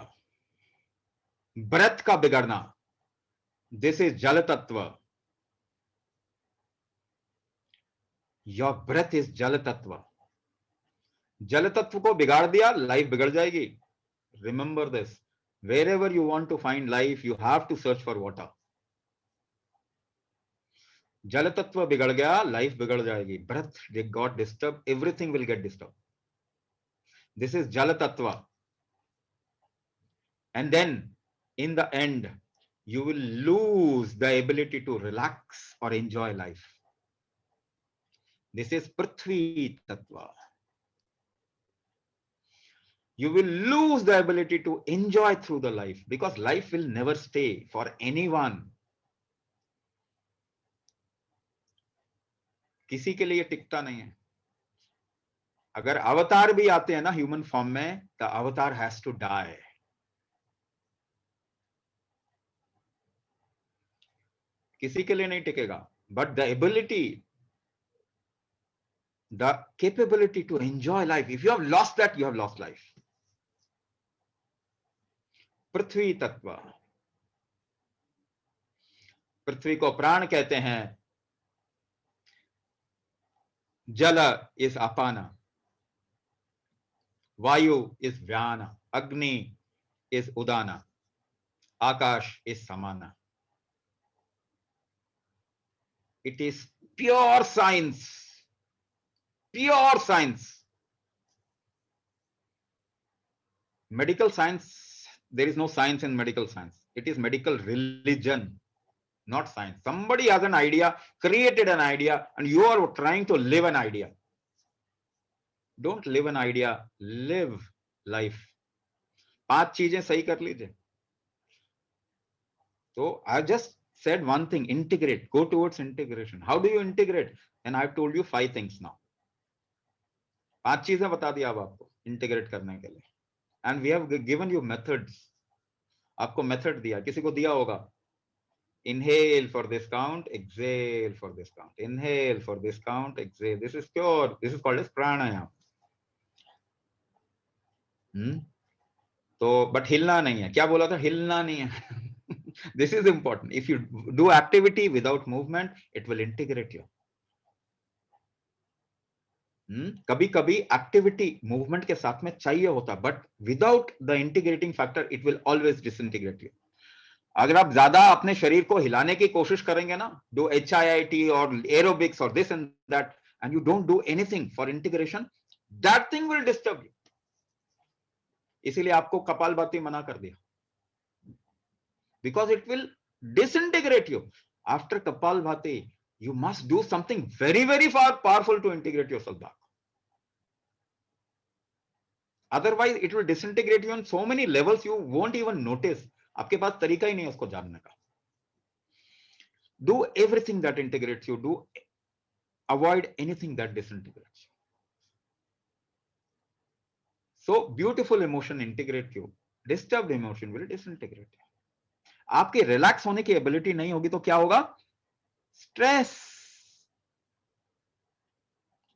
breath का बिगड़ना, this is जल तत्व. Your breath is जल तत्व. जल तत्व को बिगाड़ दिया, लाइफ बिगड़ जाएगी. Remember this. Wherever you want to find life, you have to search for water. जल तत्व बिगड़ गया, लाइफ बिगड़ जाएगी. Breath got disturb, everything will get disturb. This is जल तत्व. And then in the end you will lose the ability to relax or enjoy life. This is Prithvi Tattva. You will lose the ability to enjoy through the life, because life will never stay for anyone. किसी के लिए टिकता नहीं है. अगर अवतार भी आते हैं ना ह्यूमन फॉर्म में, the avatar has to die. किसी के लिए नहीं टिकेगा. But the ability, the capability to enjoy life, if you have lost that, you have lost life. पृथ्वी तत्व. पृथ्वी को प्राण कहते हैं. जल इज अपाना, वायु इज व्याना, अग्नि इज उदाना, आकाश इज समाना. It is pure science. Pure science. Medical science, there is no science in medical science. It is medical religion, not science. Somebody has an idea, created an idea, and you are trying to live an idea. Don't live an idea, live life. 5 चीजें सही कर लीजिए. तो I just said one thing, integrate, go towards integration. How do you integrate? And I've told you 5 things now. 5 चीजें बता दिया अब आपको इंटीग्रेट करने के लिए. And we have given you methods. आपको मेथड दिया, किसी को दिया होगा. Inhale for this count, exhale for this count. Inhale for this count, exhale. This is pure. This is called as pranayama. तो बट हिलना नहीं है. क्या बोला था? हिलना नहीं है. This is important. If you do activity without movement, it will integrate you. कभी कभी एक्टिविटी मूवमेंट के साथ में चाहिए होता, but without the integrating factor it will always disintegrate you. अगर आप ज्यादा अपने शरीर को हिलाने की कोशिश करेंगे ना, डू HIIT और एरोबिक्स और this and that, and you don't do anything for integration, that thing will disturb you. इसीलिए आपको कपालभाति मना कर दिया, because it will disintegrate you. After Kapalbhati, you must do something very, very powerful to integrate yourself back. Otherwise, it will disintegrate you on so many levels you won't even notice. आपके पास तरीका ही नहीं है उसको जानने का. Do everything that integrates you. Do avoid anything that disintegrates. So beautiful emotion integrate you, disturbed emotion will disintegrate you. आपकी relax होने की एबिलिटी नहीं होगी तो क्या होगा? Stress,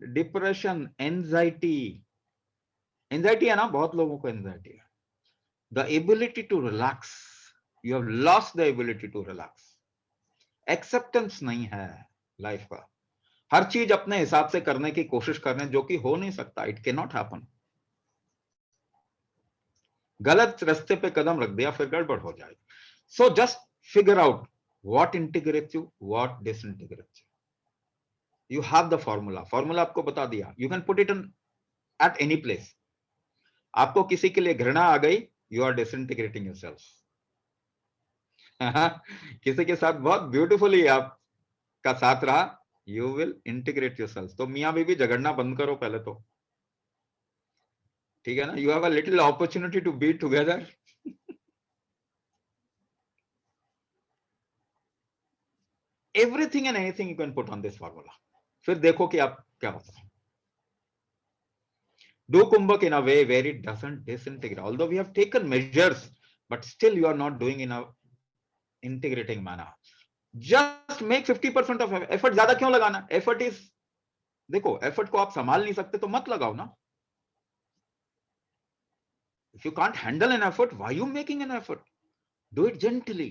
depression, anxiety. एंजाइटी है ना, बहुत लोगों को एंजाइटी है। The ability to relax, you have lost the ability to relax. Acceptance नहीं है लाइफ का, हर चीज अपने हिसाब से करने की कोशिश कर रहे हैं, जो कि हो नहीं सकता। It can not happen. गलत रास्ते पे कदम रख दिया फिर गड़बड़ हो जाएगी। So just figure out what integrates you, what disintegrates you. You have the formula, formula आपको बता दिया। You can put it in at any place. आपको किसी के लिए घृणा आ गई, यू आर डिसइंटीग्रेटिंग योरसेल्फ। किसी के साथ बहुत ब्यूटीफुली आपका साथ रहा, यू विल इंटीग्रेट योरसेल्फ। तो मियां बीबी झगड़ना बंद करो पहले तो, ठीक है ना? You have a little opportunity to be together. Everything and anything you can put on this formula, फिर देखो कि आप क्या होता है। Do Kumbhak in a way where it doesn't disintegrate. Although we have taken measures, but still you are not doing in a integrating manner. Just make 50% of effort. ज्यादा क्यों लगाना? Effort is, देखो, effort को आप संभाल नहीं सकते तो मत लगाओ ना। If you can't handle an effort, why are you making an effort? Do it gently.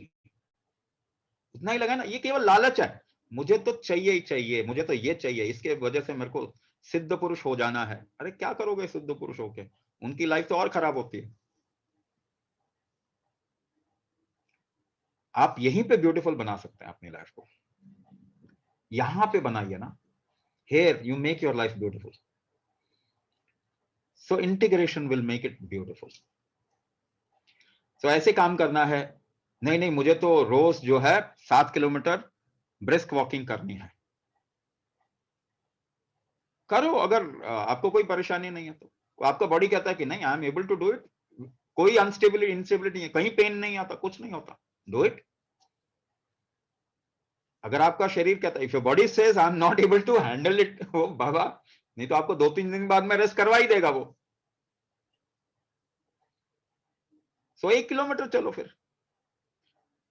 इतना ही लगाना। ये केवल लालच है, मुझे तो चाहिए ही चाहिए, मुझे तो ये चाहिए, इसके वजह से मेरे को सिद्ध पुरुष हो जाना है। अरे क्या करोगे सिद्ध पुरुष होके? उनकी लाइफ तो और खराब होती है। आप यहीं पे ब्यूटीफुल बना सकते हैं अपनी लाइफ को, यहां पे बनाइए ना। Here you make your life beautiful. So integration will make it beautiful. So ऐसे काम करना है। नहीं नहीं, मुझे तो रोज जो है 7 किलोमीटर ब्रिस्क वॉकिंग करनी है। करो, अगर आपको कोई परेशानी नहीं है तो। आपका बॉडी कहता है कि नहीं, I am able to do it, कोई अनस्टेबिलिटी इंस्टेबिलिटी नहीं है, कहीं पेन नहीं आता, कुछ नहीं होता, डू इट। अगर आपका शरीर कहता है, if your body says I am not able to handle it, वो बाबा, नहीं तो आपको 2-3 दिन बाद में रेस्ट करवा ही देगा वो। सो 1 किलोमीटर चलो फिर।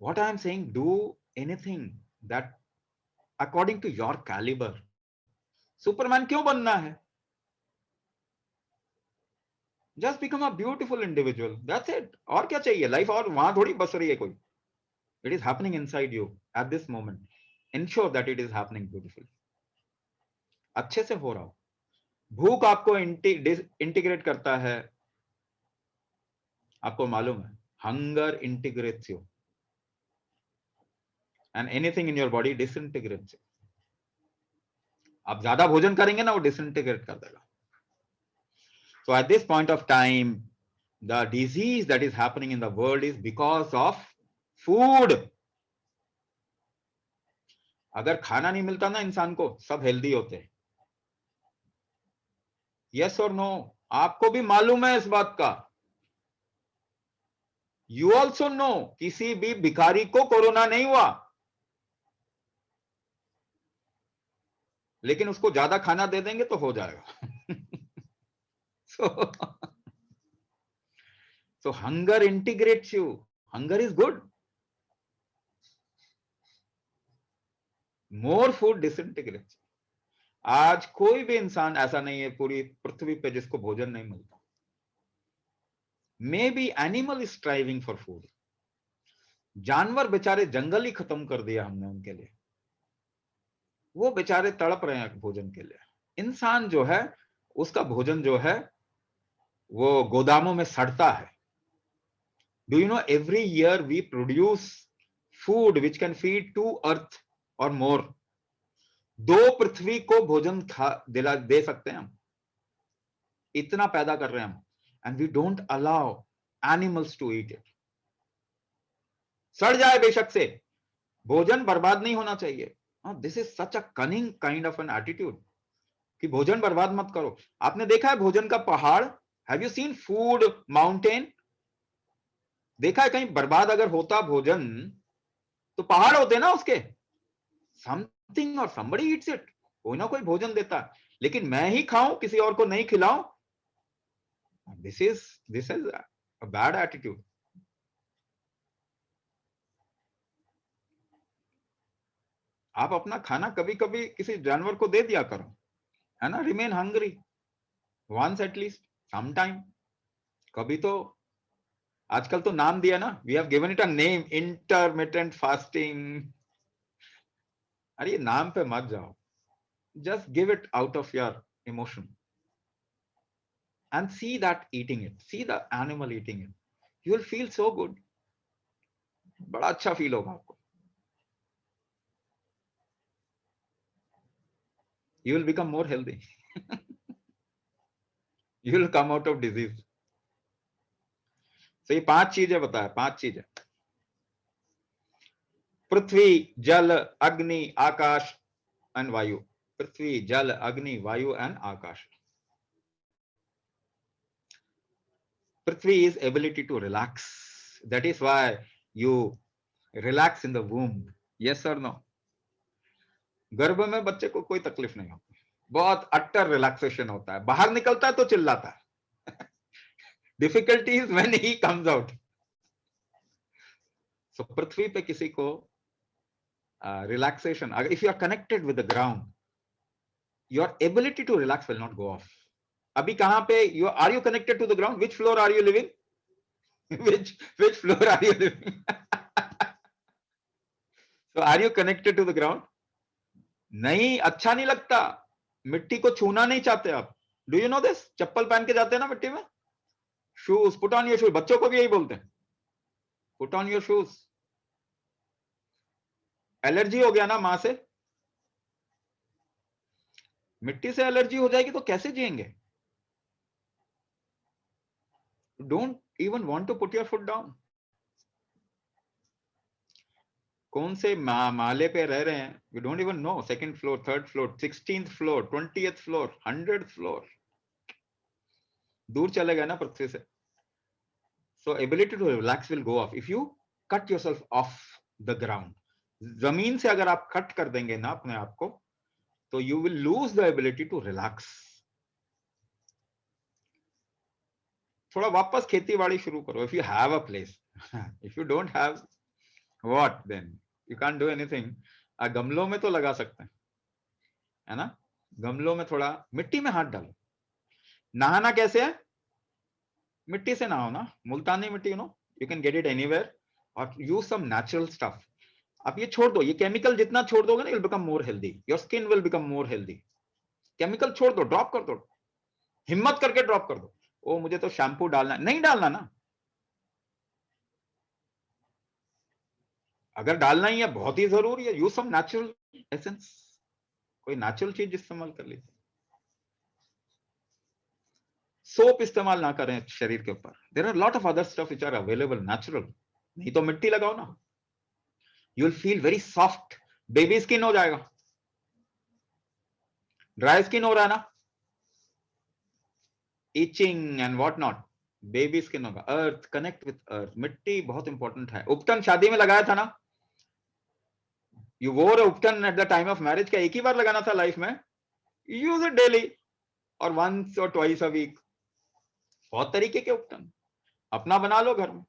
What I am saying, do anything that according to your caliber. Superman क्यों बनना है? Just become a beautiful individual. That's it. और क्या चाहिए? लाइफ और वहां थोड़ी बस रही है कोई। It is happening inside you at this moment. Ensure that it is happening beautifully. अच्छे से हो रहा हो। भूख आपको इंटीग्रेट करता है, आपको मालूम है। Hunger integrates you. And anything in your body disintegrates you. आप ज्यादा भोजन करेंगे ना, वो डिसइंटीग्रेट कर देगा। So at this point of time, the disease that is happening in the world is because of food. अगर खाना नहीं मिलता ना इंसान को, सब हेल्दी होते। यस और नो? आपको भी मालूम है इस बात का। यू ऑल्सो नो, किसी भी भिखारी को कोरोना नहीं हुआ, लेकिन उसको ज्यादा खाना दे देंगे तो हो जाएगा। So hunger integrates you. Hunger is good. More food disintegrates. आज कोई भी इंसान ऐसा नहीं है पूरी पृथ्वी पे जिसको भोजन नहीं मिलता। May be animal is striving for food. जानवर बेचारे जंगल ही खत्म कर दिया हमने उनके लिए, वो बेचारे तड़प रहे हैं भोजन के लिए। इंसान जो है, उसका भोजन जो है वो गोदामों में सड़ता है। Do you know, every year we produce food which can feed 2 earth or more. 2 पृथ्वी को भोजन दे सकते हैं हम, इतना पैदा कर रहे हैं हम। And we don't allow animals to eat it. सड़ जाए बेशक से, भोजन बर्बाद नहीं होना चाहिए। This is such a cunning kind of an attitude कि भोजन बर्बाद मत करो। आपने देखा है भोजन का पहाड़? Have you seen food mountain? देखा है कहीं बर्बाद अगर होता भोजन तो पहाड़ होते ना उसके? समथिंग और somebody eats it. कोई ना कोई भोजन देता है, लेकिन मैं ही खाऊं किसी और को नहीं खिलाऊं, this is a bad attitude. आप अपना खाना कभी कभी किसी जानवर को दे दिया करो, है ना, remain hungry once at least, some time, कभी तो। आजकल तो नाम दिया ना, we have given it a name, intermittent fasting. अरे नाम पे मत जाओ, just give it out of your emotion and see that eating it, see the animal eating it, you will feel so good, बड़ा अच्छा फील होगा आपको, you will become more healthy, you will come out of disease। so ये 5 चीजें बताया, 5 चीजें, पृथ्वी जल अग्नि आकाश एंड वायु, पृथ्वी जल अग्नि वायु and Akash. Prithvi is ability to relax, that is why you relax in the womb, yes or no? गर्भ में बच्चे को कोई तकलीफ नहीं होती, बहुत अट्टर रिलैक्सेशन होता है, बाहर निकलता है तो चिल्लाता है, difficulty is when he comes out. So पृथ्वी पे किसी को relaxation, if you are connected with the ground, your ability to relax will not go off. अभी कहां पे you are, you connected to the ground, which floor are you living, which floor are you living? so are you connected to the ground? नहीं, अच्छा नहीं लगता, मिट्टी को छूना नहीं चाहते आप, डू यू नो दिस? चप्पल पहन के जाते हैं ना मिट्टी में, shoes, put on your shoes, बच्चों को भी यही बोलते हैं, put on your shoes. Allergy हो गया ना मां से, मिट्टी से एलर्जी हो जाएगी तो कैसे जिएंगे? Don't even want to put your foot down. कौन से माले पे रह रहे हैं, we don't even know, second floor, third floor, 16th floor, 20th floor, 100th floor, दूर चले गए ना पृथ्वी से। so ability to relax will go off if you cut yourself off the ground। जमीन से अगर आप कट कर देंगे ना अपने आप को, तो you will lose the ability to relax। थोड़ा वापस खेती बाड़ी शुरू करो, if you have a place if you don't have, what then? you can't do anything। गमलों में तो लगा सकते हैं, है ना, गमलों में थोड़ा मिट्टी में हाथ डालो। नहाना कैसे है? मिट्टी से नहाओ ना, मुल्तानी मिट्टी, you can get it anywhere, और यूज सम नेचुरल स्टफ। आप ये छोड़ दो, ये केमिकल जितना छोड़ दोगे ना, you will become more healthy, your skin will become more healthy. Chemical छोड़ दो, ड्रॉप कर दो, हिम्मत करके ड्रॉप कर दो। ओ मुझे तो शैम्पू डालना, नहीं डालना ना, अगर डालना ही है, बहुत ही जरूरी है, यूज सम नेचुरल एसेंस, कोई नेचुरल चीज इस्तेमाल कर लीजिए। सोप इस्तेमाल ना करें शरीर के ऊपर, there are lot of other stuff which are available natural, नहीं तो मिट्टी लगाओ ना, you will feel very soft, baby skin हो जाएगा। ड्राई स्किन हो रहा है ना, itching and what not, baby skin होगा। अर्थ, कनेक्ट विथ अर्थ, मिट्टी बहुत इंपॉर्टेंट है। उपटन शादी में लगाया था ना, you wore ubtan at the time of marriage, का एक ही बार लगाना था लाइफ में, यूज इट डेली और वंस और ट्वाइस अ वीक। बहुत तरीके के उपटन अपना बना लो घर में,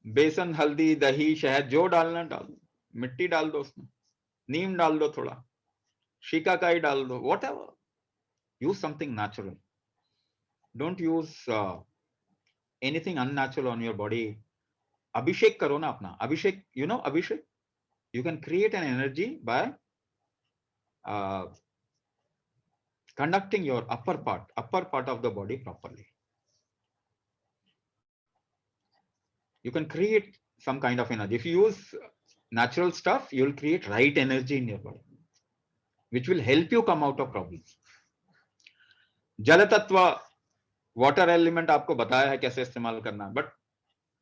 बेसन, हल्दी, दही, शहद, जो डालना डाल दो, मिट्टी डाल दो उसमें, नीम डाल दो, थोड़ा शिकाकाई डाल दो, whatever, use something natural, don't use anything unnatural on your body. अभिषेक करो ना अपना, अभिषेक, you know abhishek, you can create an energy by conducting your upper part of the body properly. You can create some kind of energy. If you use natural stuff, you will create right energy in your body, which will help you come out of problems। जल तत्व, water element आपको बताया है कैसे इस्तेमाल करना है, but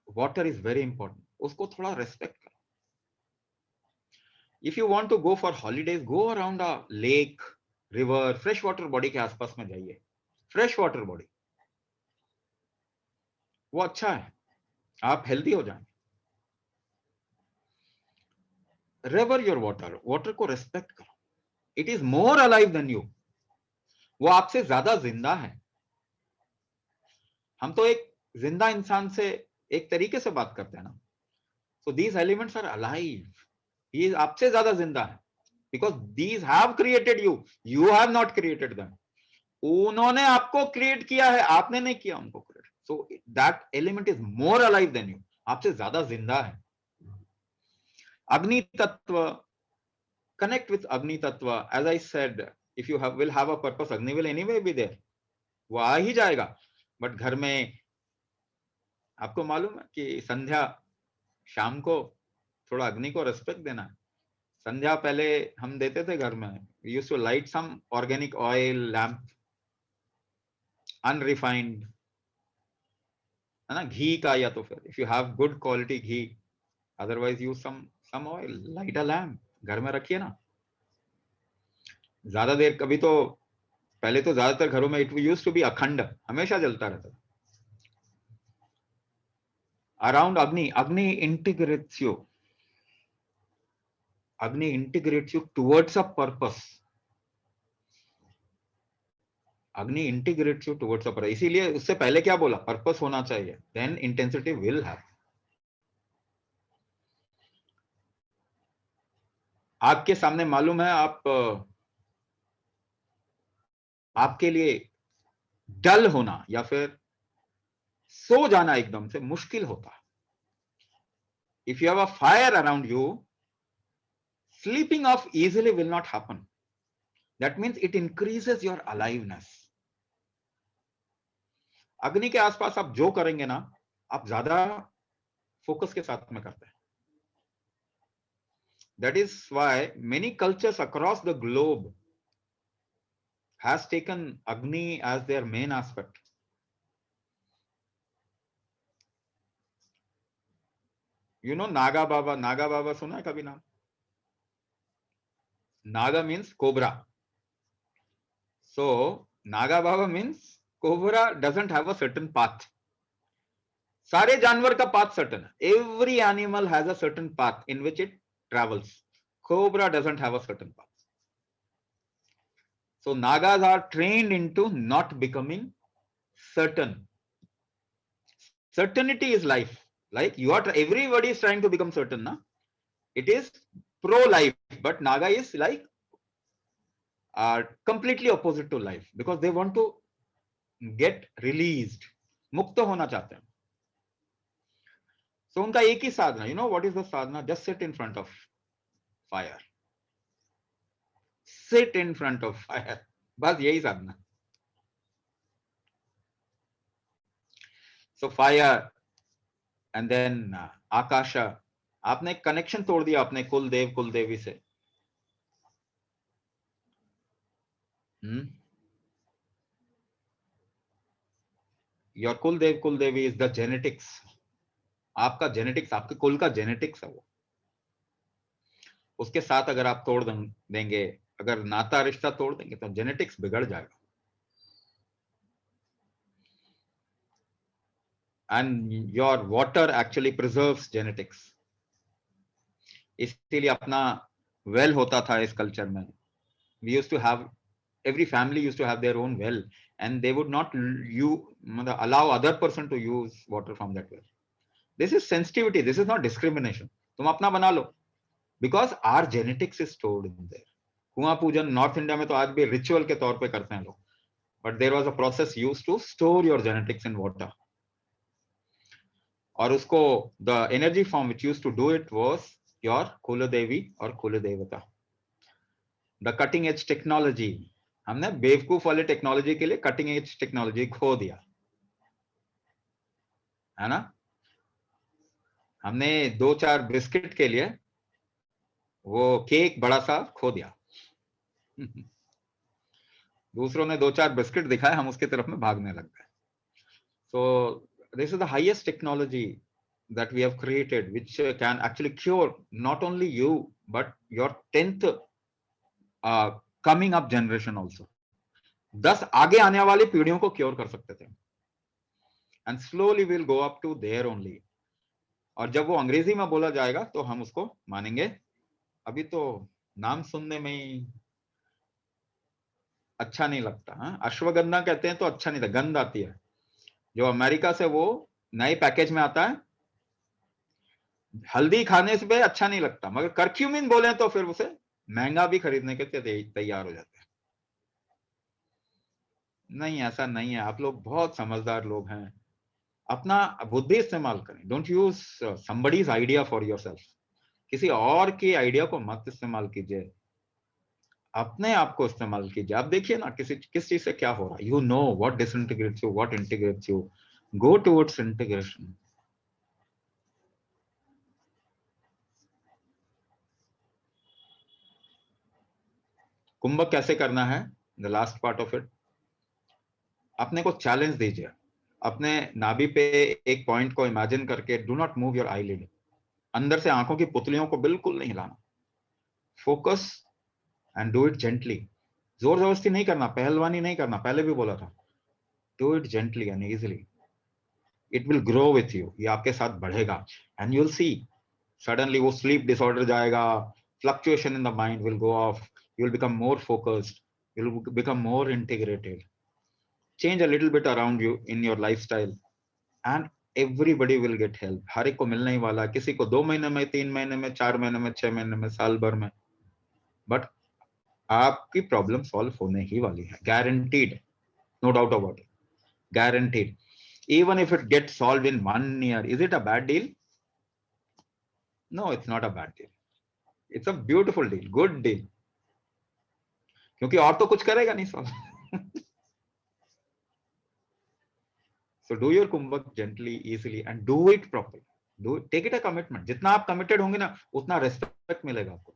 water is very important, उसको थोड़ा रेस्पेक्ट करो। If you want to go for holidays, go around a lake, river, fresh water body के आसपास में जाइए, फ्रेश वाटर बॉडी, वो अच्छा है, आप हेल्दी हो जाएंगे। रेवर योर वाटर, वाटर को रेस्पेक्ट करो, it is more alive than you, वो आपसे ज्यादा जिंदा है। हम तो एक जिंदा इंसान से एक तरीके से बात करते हैं ना, so these elements are alive, ये आपसे ज्यादा जिंदा है, because these have created you, you have not created them. उन्होंने आपको क्रिएट किया है, आपने नहीं किया उनको create. So that element is more alive than you, आपसे ज्यादा जिंदा है। अग्नि तत्व, connect with Agni Tattva. As I said, if you will have a purpose, Agni will anyway be there. वो आ ही जाएगा। बट घर में आपको मालूम है कि संध्या शाम को थोड़ा अग्नि को रेस्पेक्ट देना है। संध्या पहले हम देते थे घर में, we used to light some organic oil lamp, unrefined, है ना, घी का, या तो फिर if you have good quality ghee, otherwise use some oil, light a lamp, घर में रखिए ना। ज्यादा देर, कभी तो पहले तो ज्यादातर घरों में इट यूज्ड टू बी अखंड, हमेशा जलता रहता। Around Agni, Agni integrates you, Agni integrates you towards a purpose, Agni integrates you towards a purpose. इसीलिए उससे पहले क्या बोला, पर्पस होना चाहिए, देन इंटेंसिटी विल हैव। आपके सामने मालूम है, आपके लिए डल होना या फिर सो जाना एकदम से मुश्किल होता है। If you have a fire around you, sleeping off easily will not happen. That means it increases your aliveness. अग्नि के आसपास आप जो करेंगे ना, आप ज्यादा फोकस के साथ में करते हैं। That is why many cultures across the globe has taken Agni as their main aspect. You know Naga Baba, Naga Baba सुना है कभी नाम? Naga means cobra. So Naga Baba means cobra doesn't have a certain path. सारे जानवर का path certain है. Every animal has a certain path in which it travels. Cobra doesn't have a certain path. So Nagas are trained into not becoming certain. Certainty is life. Like everybody is trying to become certain, na? It is pro-life, but Naga is like completely opposite to life because they want to get released. मुक्त होना चाहते हैं. So उनका एक ही साधना, you know what is the sadhana? Just sit in front of fire. Sit in front of fire. बस यही साधना. So fire and then Akasha. आपने connection तोड़ दिया अपने कुलदेव कुलदेवी से. Your कुलदेव कुलदेवी is the genetics. आपका जेनेटिक्स, आपके कुल का जेनेटिक्स है वो. उसके साथ अगर आप तोड़ देंगे, अगर नाता रिश्ता तोड़ देंगे तो जेनेटिक्स बिगड़ जाएगा. And your water actually preserves genetics. इसीलिए अपना well होता था इस कल्चर में. We used to have, every family used to have their own well, and they would not allow other person to use water from that well. This is sensitivity. This is not discrimination. तुम अपना बना लो, because our genetics is stored in there. कुआं पूजन north India में तो आज भी ritual के तौर पे करते हैं लोग, but there was a process used to store your genetics in water. और उसको the energy form which used to do it was your कुलदेवी और कुलदेवता. The cutting edge technology, हमने बेवकूफ वाले टेक्नोलॉजी के लिए कटिंग एज टेक्नोलॉजी खो दिया है ना. हमने 2-4 बिस्किट के लिए वो केक बड़ा सा खो दिया. दूसरों ने 2-4 बिस्किट दिखाए, हम उसकी तरफ में भागने लग गए. So this is the highest technology that we have created, which can actually cure not only you but your 10th coming up generation also. 10 आगे आने वाली पीढ़ियों को क्योर कर सकते थे. And slowly we'll go up to there only. और जब वो अंग्रेजी में बोला जाएगा तो हम उसको मानेंगे. अभी तो नाम सुनने में ही अच्छा नहीं लगता। हाँ, अश्वगंधा कहते हैं तो अच्छा नहीं लगता, गंध आती है। जो अमेरिका से वो नए पैकेज में आता है, हल्दी खाने से अच्छा नहीं लगता, मगर करक्यूमिन बोले तो फिर उसे महंगा भी खरीदने के तैयार हो जाते हैं। नहीं, ऐसा नहीं है, आप लोग बहुत समझदार लोग हैं। अपना बुद्धि इस्तेमाल करें। Don't use somebody's idea for yourself. किसी और की आइडिया को मत इस्तेमाल कीजिए, अपने आप को इस्तेमाल कीजिए। आप देखिए ना किस चीज से क्या हो रहा है। You know what disintegrates you, what integrates you, go towards integration. कुंभक कैसे करना है, the last part of it, अपने को चैलेंज दीजिए। अपने नाभि पे एक पॉइंट को इमेजिन करके, do not move your eyelid, अंदर से आंखों की पुतलियों को बिल्कुल नहीं हिलाना। Focus and do it gently. जोर जबरदस्ती नहीं करना, पहलवानी नहीं करना, पहले भी बोला था। Do it gently and easily, it will grow with you, ये आपके साथ बढ़ेगा। And you will see suddenly वो स्लीप डिसऑर्डर जाएगा, fluctuation in the mind will go off, you will become more focused, you will become more integrated. Change a little bit around you in your lifestyle and everybody will get help. हर एक को मिलने ही वाला है, किसी को 2 महीने में, 3 महीने में, 4 महीने में, 6 महीने में, साल भर में, बट आपकी प्रॉब्लम सॉल्व होने ही वाली है, guaranteed, no doubt about it, guaranteed. Even if it gets solved in 1 year, is it a bad deal? No, it's not a bad deal. It's a beautiful deal, good deal. क्योंकि और तो कुछ करेगा नहीं solve. So do your kumbhak gently, easily, and do it properly. Do it, take it a commitment. जितना आप committed होंगे ना, उतना respect मिलेगा आपको।